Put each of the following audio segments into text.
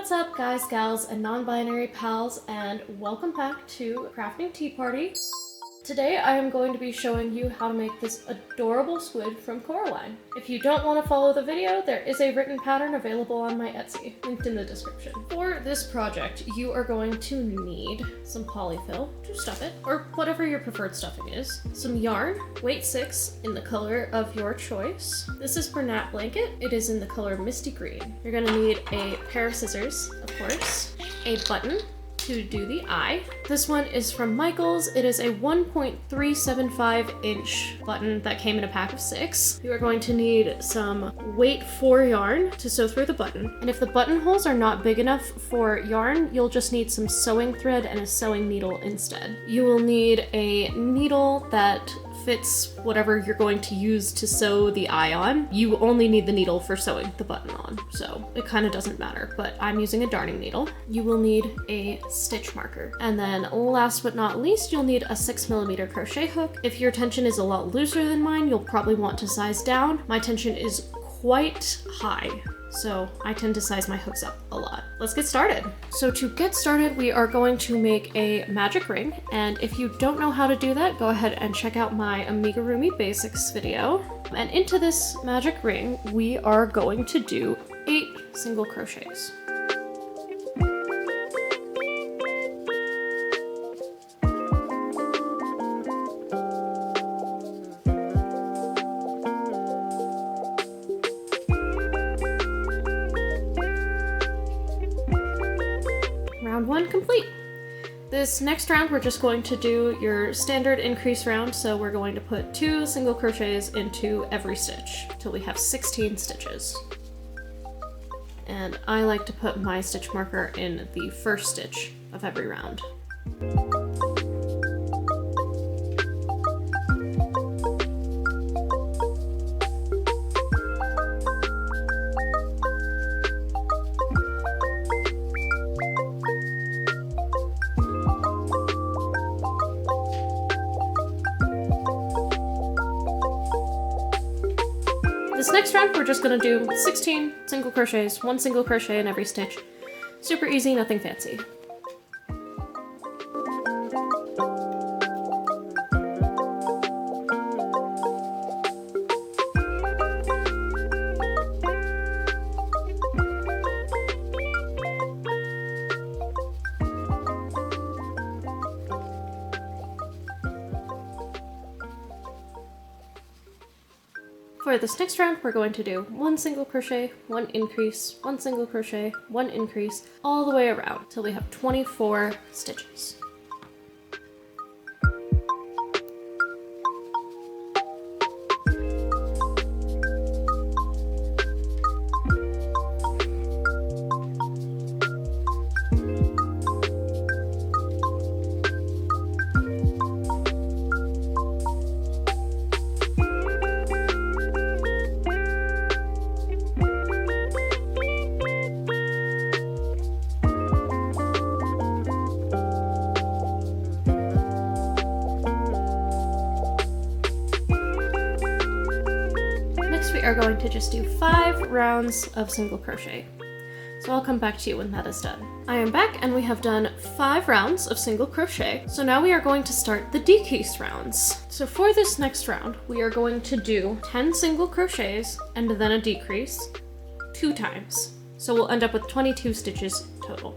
What's up, guys, gals, and non-binary pals, and welcome back to Crafting Tea Party. Today I am going to be showing you how to make this adorable squid from Coraline. If you don't want to follow the video, there is a written pattern available on my Etsy, linked in the description. For this project, you are going to need some polyfill to stuff it, or whatever your preferred stuffing is, some yarn, weight 6 in the color of your choice. This is Bernat Blanket. It is in the color Misty Green. You're going to need a pair of scissors, of course, a button to do the eye. This one is from Michaels. It is a 1.375 inch button that came in a pack of 6. You are going to need some weight 4 yarn to sew through the button. And if the buttonholes are not big enough for yarn, you'll just need some sewing thread and a sewing needle instead. You will need a needle that fits whatever you're going to use to sew the eye on. You only need the needle for sewing the button on, so it kind of doesn't matter, but I'm using a darning needle. You will need a stitch marker. And then last but not least, you'll need a 6mm crochet hook. If your tension is a lot looser than mine, you'll probably want to size down. My tension is quite high, so I tend to size my hooks up a lot. Let's get started. So to get started, we are going to make a magic ring. And if you don't know how to do that, go ahead and check out my Amigurumi basics video. And into this magic ring, we are going to do 8 single crochets. Round 1 complete. This next round we're just going to do your standard increase round, so we're going to put 2 single crochets into every stitch till we have 16 stitches. And I like to put my stitch marker in the first stitch of every round. This next round, we're just gonna do 16 single crochets, 1 single crochet in every stitch. Super easy, nothing fancy. For this next round, we're going to do 1 single crochet, 1 increase, 1 single crochet, 1 increase, all the way around till we have 24 stitches. We are going to just do 5 rounds of single crochet. So I'll come back to you when that is done. I am back and we have done 5 rounds of single crochet. So now we are going to start the decrease rounds. So for this next round, we are going to do 10 single crochets and then a decrease 2 times. So we'll end up with 22 stitches total.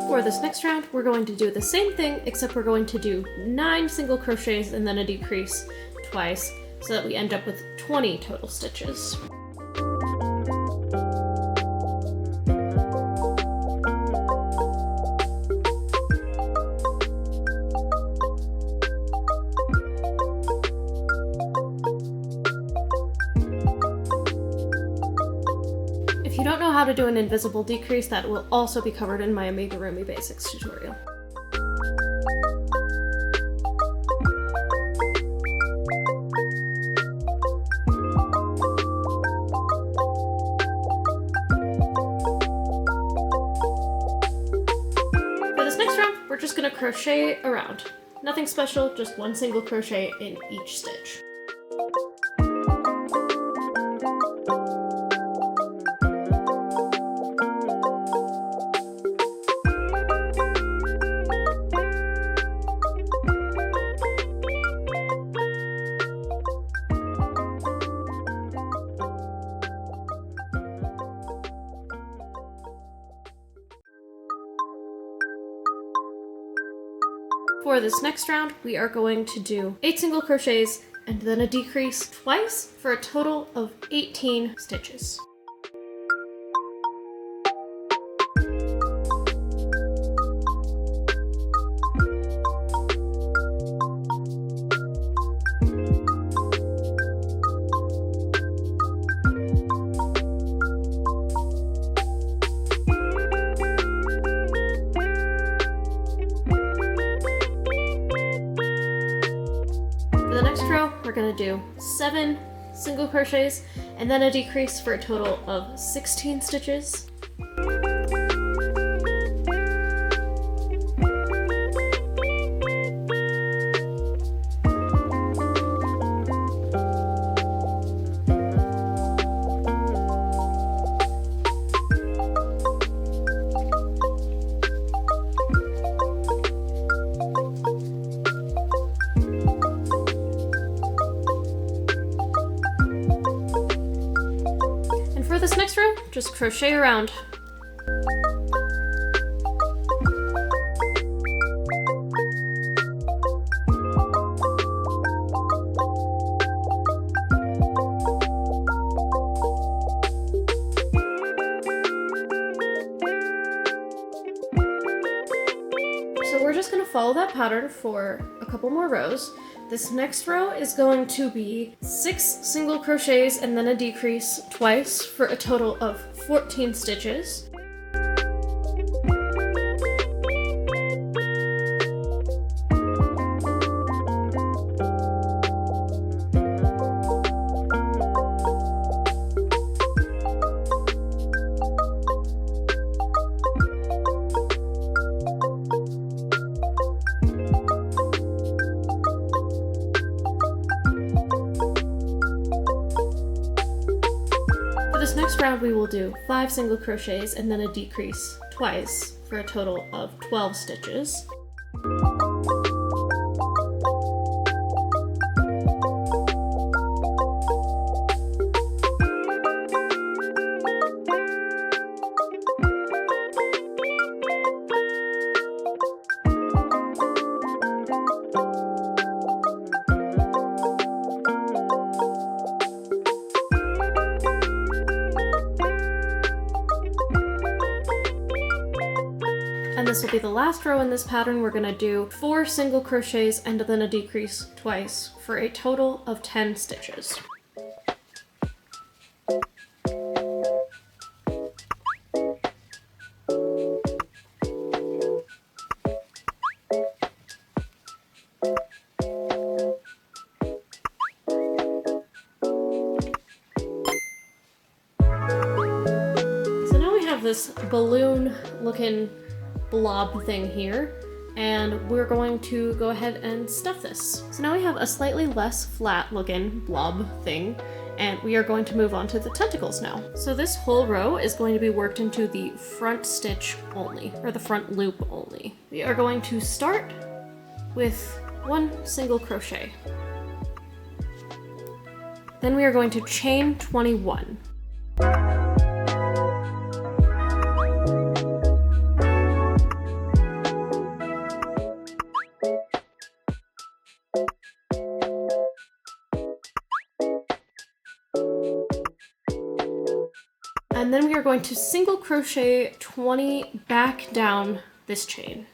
For this next round, we're going to do the same thing, except we're going to do 9 single crochets and then a decrease twice, so that we end up with 20 total stitches. If you don't know how to do an invisible decrease, that will also be covered in my Amigurumi Basics tutorial. For this next round, we're just going to crochet around. Nothing special, just one single crochet in each stitch. For this next round, we are going to do 8 single crochets and then a decrease twice for a total of 18 stitches. For the next row, we're going to do 7 single crochets and then a decrease for a total of 16 stitches. For this next row, just crochet around. So we're just going to follow that pattern for a couple more rows. This next row is going to be 6 single crochets and then a decrease twice for a total of 14 stitches. This next round we will do 5 single crochets and then a decrease twice for a total of 12 stitches. And this will be the last row in this pattern. We're going to do 4 single crochets and then a decrease twice for a total of 10 stitches. So now we have this balloon looking blob thing here, and we're going to go ahead and stuff this. So now we have a slightly less flat looking blob thing, and we are going to move on to the tentacles now. So this whole row is going to be worked into the front stitch only, or the front loop only. We are going to start with 1 single crochet. Then we are going to chain 21. And then we are going to single crochet 20 back down this chain.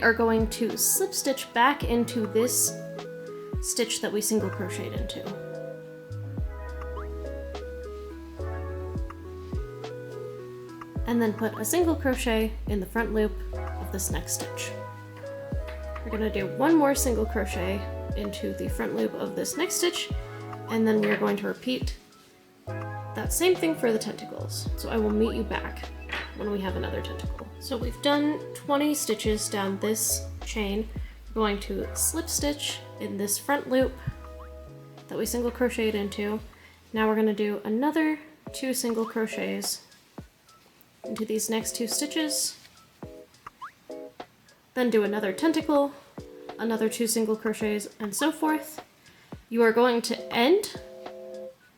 we are going to slip stitch back into this stitch that we single crocheted into. And then put a single crochet in the front loop of this next stitch. We're going to do one more single crochet into the front loop of this next stitch, and then we are going to repeat that same thing for the tentacles. So I will meet you back when we have another tentacle. So we've done 20 stitches down this chain. We're going to slip stitch in this front loop that we single crocheted into. Now we're going to do another 2 single crochets into these next 2 stitches, then do another tentacle, another 2 single crochets, and so forth. You are going to end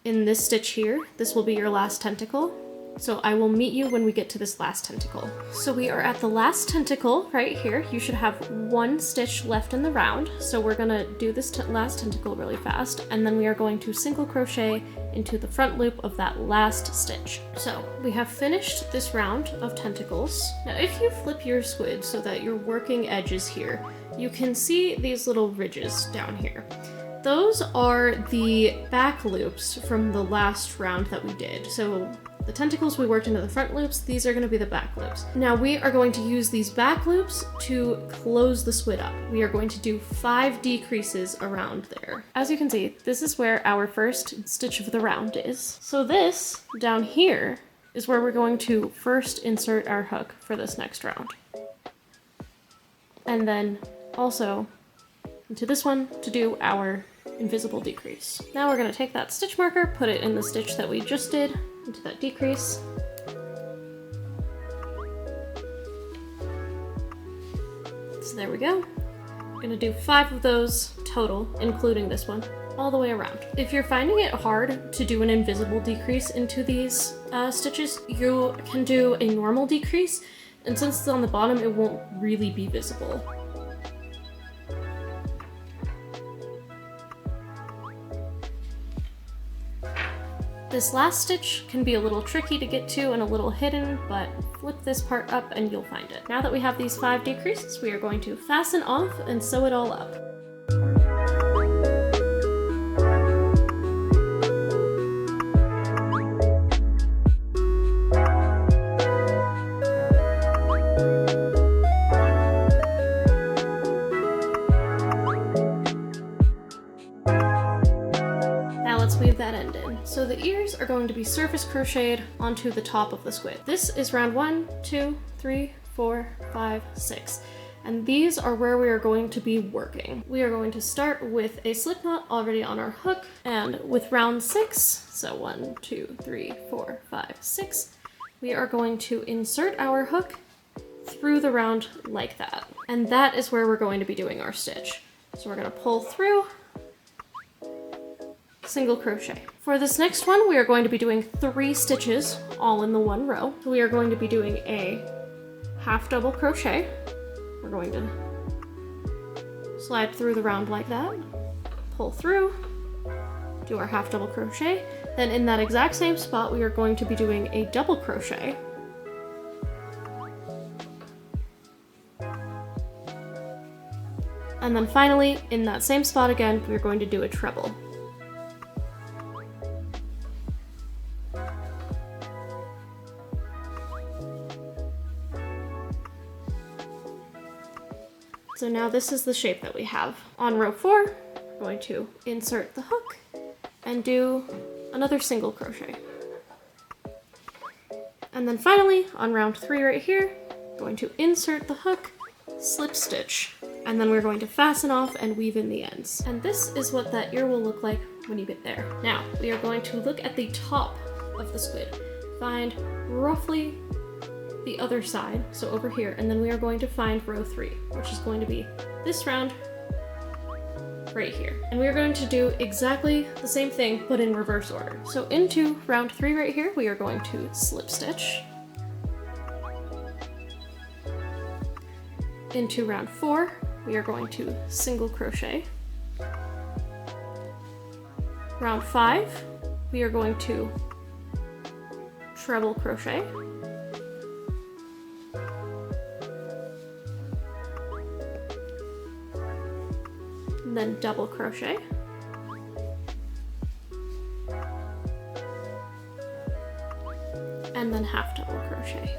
in this stitch here. This will be your last tentacle. So I will meet you when we get to this last tentacle. So we are at the last tentacle right here. You should have 1 stitch left in the round. So we're gonna do this last tentacle really fast, and then we are going to single crochet into the front loop of that last stitch. So we have finished this round of tentacles. Now if you flip your squid so that your working edge is here, you can see these little ridges down here. Those are the back loops from the last round that we did. So the tentacles we worked into the front loops, these are going to be the back loops. Now we are going to use these back loops to close the squid up. We are going to do 5 decreases around there. As you can see, this is where our first stitch of the round is. So this down here is where we're going to first insert our hook for this next round. And then also into this one to do our invisible decrease. Now we're going to take that stitch marker, put it in the stitch that we just did, into that decrease. So there we go. We're going to do 5 of those total, including this one, all the way around. If you're finding it hard to do an invisible decrease into these stitches, you can do a normal decrease, and since it's on the bottom, it won't really be visible. This last stitch can be a little tricky to get to and a little hidden, but flip this part up and you'll find it. Now that we have these 5 decreases, we are going to fasten off and sew it all up. Let's weave that end in. So the ears are going to be surface crocheted onto the top of the squid. This is round 1, 2, 3, 4, 5, 6. And these are where we are going to be working. We are going to start with a slip knot already on our hook, and with round 6, so 1, 2, 3, 4, 5, 6, we are going to insert our hook through the round like that. And that is where we're going to be doing our stitch. So we're going to pull through, single crochet. For this next one, we are going to be doing 3 stitches all in the one row. We are going to be doing a half double crochet. We're going to slide through the round like that, pull through, do our half double crochet. Then in that exact same spot, we are going to be doing a double crochet. And then finally, in that same spot again, we're going to do a treble. So now this is the shape that we have. On row 4, we're going to insert the hook and do another single crochet. And then finally, on round 3 right here, we're going to insert the hook, slip stitch, and then we're going to fasten off and weave in the ends. And this is what that ear will look like when you get there. Now, we are going to look at the top of the squid, find roughly the other side, so over here, and then we are going to find row 3, which is going to be this round right here. And we are going to do exactly the same thing, but in reverse order. So into round 3 right here, we are going to slip stitch. Into round 4, we are going to single crochet. Round 5, we are going to treble crochet. and then double crochet. And then half double crochet.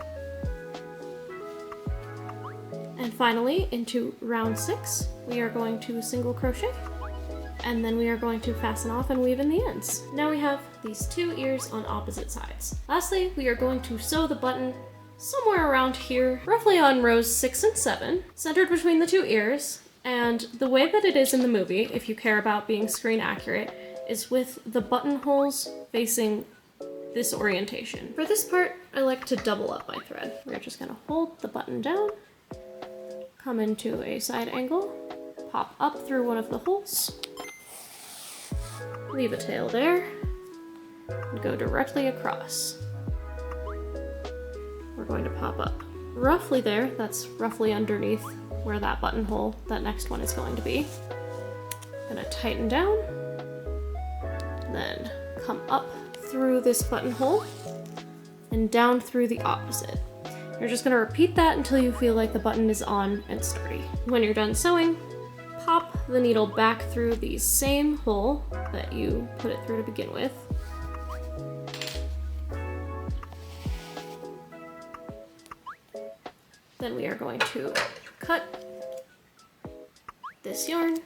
And finally, into round 6, we are going to single crochet, and then we are going to fasten off and weave in the ends. Now we have these 2 ears on opposite sides. Lastly, we are going to sew the button somewhere around here, roughly on rows 6 and 7, centered between the 2 ears. And the way that it is in the movie, if you care about being screen accurate, is with the buttonholes facing this orientation. For this part, I like to double up my thread. We're just gonna hold the button down, come into a side angle, pop up through one of the holes, leave a tail there, and go directly across. We're going to pop up roughly there. That's roughly underneath where that buttonhole, that next one, is going to be. Gonna tighten down, then come up through this buttonhole and down through the opposite. You're just gonna repeat that until you feel like the button is on and sturdy. When you're done sewing, pop the needle back through the same hole that you put it through to begin with. Then we are going to cut this yarn,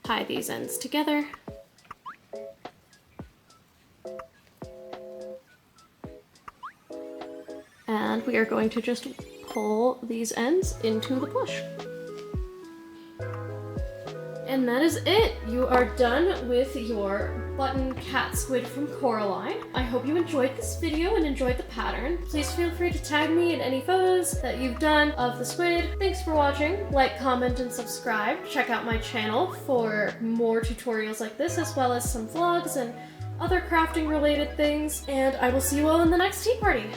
tie these ends together, and we are going to just pull these ends into the push. And that is it! You are done with your button cat squid from Coraline. I hope you enjoyed this video and enjoyed the pattern. Please feel free to tag me in any photos that you've done of the squid. Thanks for watching. Like, comment, and subscribe. Check out my channel for more tutorials like this, as well as some vlogs and other crafting related things. And I will see you all in the next tea party.